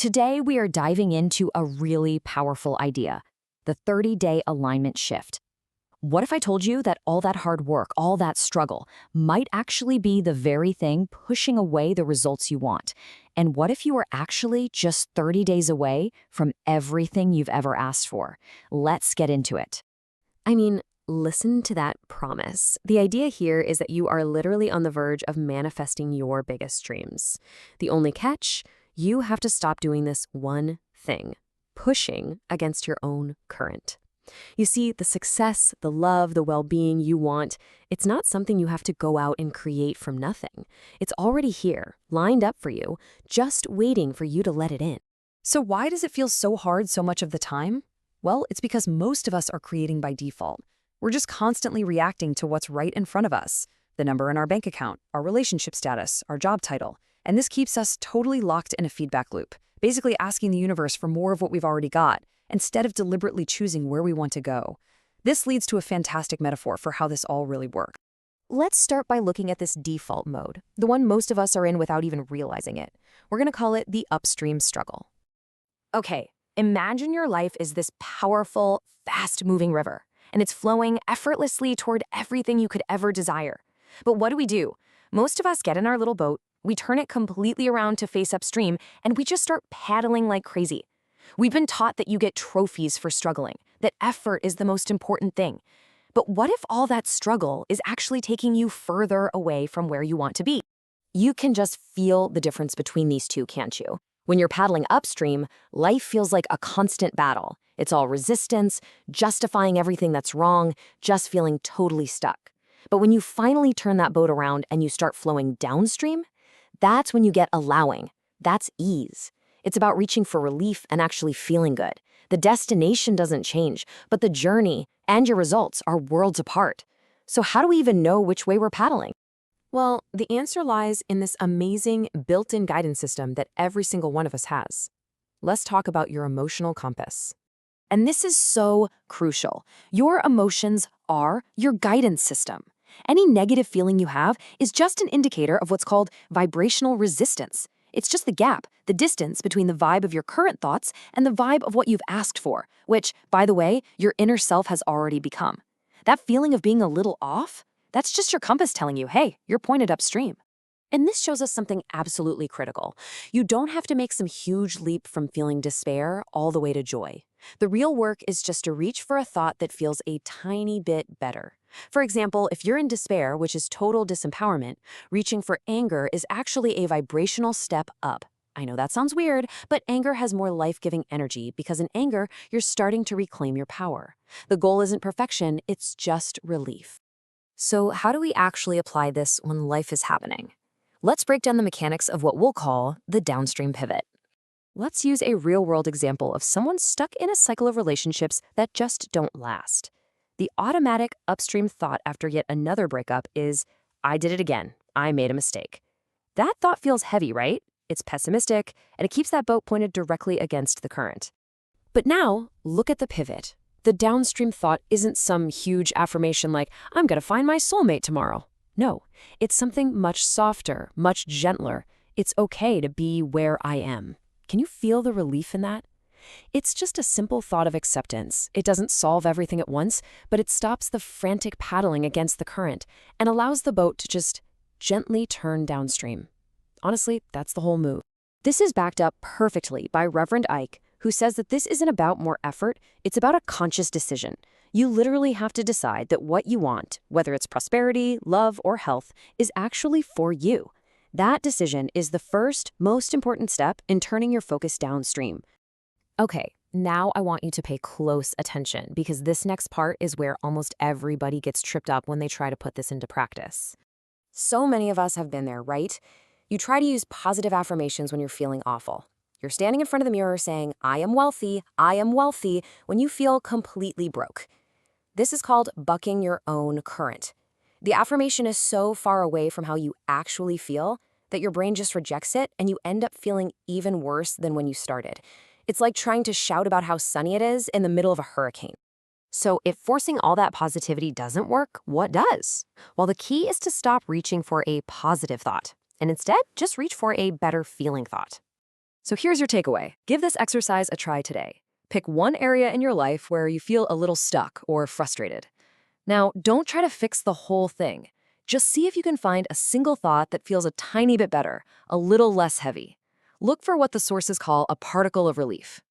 Today, we are diving into a really powerful idea, the 30-day alignment shift. What if I told you that all that hard work, all that struggle, might actually be the very thing pushing away the results you want? And what if you were actually just 30 days away from everything you've ever asked for? Let's get into it. I mean, listen to that promise. The idea here is that you are literally on the verge of manifesting your biggest dreams. The only catch, you have to stop doing this one thing, pushing against your own current. You see, the success, the love, the well-being you want, it's not something you have to go out and create from nothing. It's already here, lined up for you, just waiting for you to let it in. So why does it feel so hard so much of the time? Well, it's because most of us are creating by default. We're just constantly reacting to what's right in front of us, the number in our bank account, our relationship status, our job title. And this keeps us totally locked in a feedback loop, basically asking the universe for more of what we've already got, instead of deliberately choosing where we want to go. This leads to a fantastic metaphor for how this all really works. Let's start by looking at this default mode, the one most of us are in without even realizing it. We're going to call it the upstream struggle. Okay, imagine your life is this powerful, fast-moving river, and it's flowing effortlessly toward everything you could ever desire. But what do? Most of us get in our little boat, we turn it completely around to face upstream, and we just start paddling like crazy. We've been taught that you get trophies for struggling, that effort is the most important thing. But what if all that struggle is actually taking you further away from where you want to be? You can just feel the difference between these two, can't you? When you're paddling upstream, life feels like a constant battle. It's all resistance, justifying everything that's wrong, just feeling totally stuck. But when you finally turn that boat around and you start flowing downstream, that's when you get allowing. That's ease. It's about reaching for relief and actually feeling good. The destination doesn't change, but the journey and your results are worlds apart. So how do we even know which way we're paddling? Well, the answer lies in this amazing built-in guidance system that every single one of us has. Let's talk about your emotional compass. And this is so crucial. Your emotions are your guidance system. Any negative feeling you have is just an indicator of what's called vibrational resistance. It's just the gap, the distance between the vibe of your current thoughts and the vibe of what you've asked for, which, by the way, your inner self has already become. That feeling of being a little off, that's just your compass telling you, hey, you're pointed upstream. And this shows us something absolutely critical. You don't have to make some huge leap from feeling despair all the way to joy. The real work is just to reach for a thought that feels a tiny bit better. For example, if you're in despair, which is total disempowerment, reaching for anger is actually a vibrational step up. I know that sounds weird, but anger has more life-giving energy because in anger, you're starting to reclaim your power. The goal isn't perfection, it's just relief. So how do we actually apply this when life is happening? Let's break down the mechanics of what we'll call the downstream pivot. Let's use a real-world example of someone stuck in a cycle of relationships that just don't last. The automatic upstream thought after yet another breakup is, I did it again. I made a mistake. That thought feels heavy, right? It's pessimistic, and it keeps that boat pointed directly against the current. But now, look at the pivot. The downstream thought isn't some huge affirmation like, I'm going to find my soulmate tomorrow. No, it's something much softer, much gentler. It's okay to be where I am. Can you feel the relief in that? It's just a simple thought of acceptance. It doesn't solve everything at once, but it stops the frantic paddling against the current and allows the boat to just gently turn downstream. Honestly, that's the whole move. This is backed up perfectly by Reverend Ike, who says that this isn't about more effort, it's about a conscious decision. You literally have to decide that what you want, whether it's prosperity, love, or health, is actually for you. That decision is the first, most important step in turning your focus downstream. Okay, now I want you to pay close attention because this next part is where almost everybody gets tripped up when they try to put this into practice. So many of us have been there, right? You try to use positive affirmations when you're feeling awful. You're standing in front of the mirror saying, I am wealthy, when you feel completely broke. This is called bucking your own current. The affirmation is so far away from how you actually feel that your brain just rejects it and you end up feeling even worse than when you started. It's like trying to shout about how sunny it is in the middle of a hurricane. So if forcing all that positivity doesn't work, what does? Well, the key is to stop reaching for a positive thought and instead just reach for a better feeling thought. So here's your takeaway. Give this exercise a try today. Pick one area in your life where you feel a little stuck or frustrated. Now, don't try to fix the whole thing. Just see if you can find a single thought that feels a tiny bit better, a little less heavy. Look for what the sources call a particle of relief.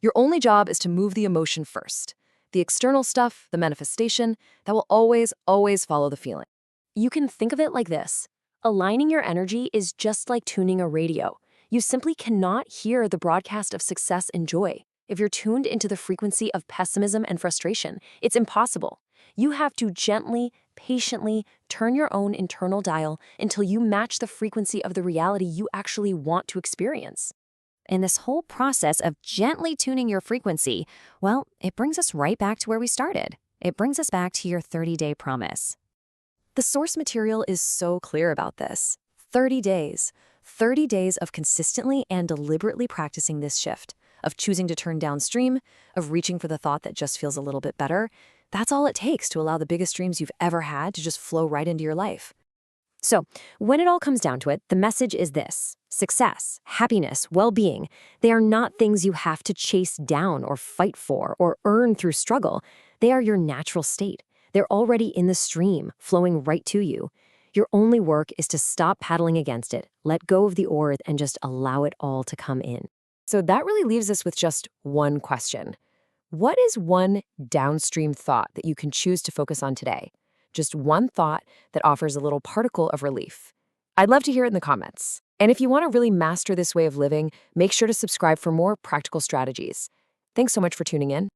Your only job is to move the emotion first. The external stuff, the manifestation, that will always, always follow the feeling. You can think of it like this. Aligning your energy is just like tuning a radio. You simply cannot hear the broadcast of success and joy. If you're tuned into the frequency of pessimism and frustration, it's impossible. You have to gently, patiently turn your own internal dial until you match the frequency of the reality you actually want to experience. In this whole process of gently tuning your frequency, well, it brings us right back to where we started. It brings us back to your 30-day promise. The source material is so clear about this. 30 days. 30 days of consistently and deliberately practicing this shift, of choosing to turn downstream, of reaching for the thought that just feels a little bit better. That's all it takes to allow the biggest dreams you've ever had to just flow right into your life. So, when it all comes down to it, the message is this. Success, happiness, well-being, they are not things you have to chase down or fight for or earn through struggle. They are your natural state. They're already in the stream, flowing right to you. Your only work is to stop paddling against it, let go of the oar, and just allow it all to come in. So that really leaves us with just one question. What is one downstream thought that you can choose to focus on today? Just one thought that offers a little particle of relief. I'd love to hear it in the comments. And if you want to really master this way of living, make sure to subscribe for more practical strategies. Thanks so much for tuning in.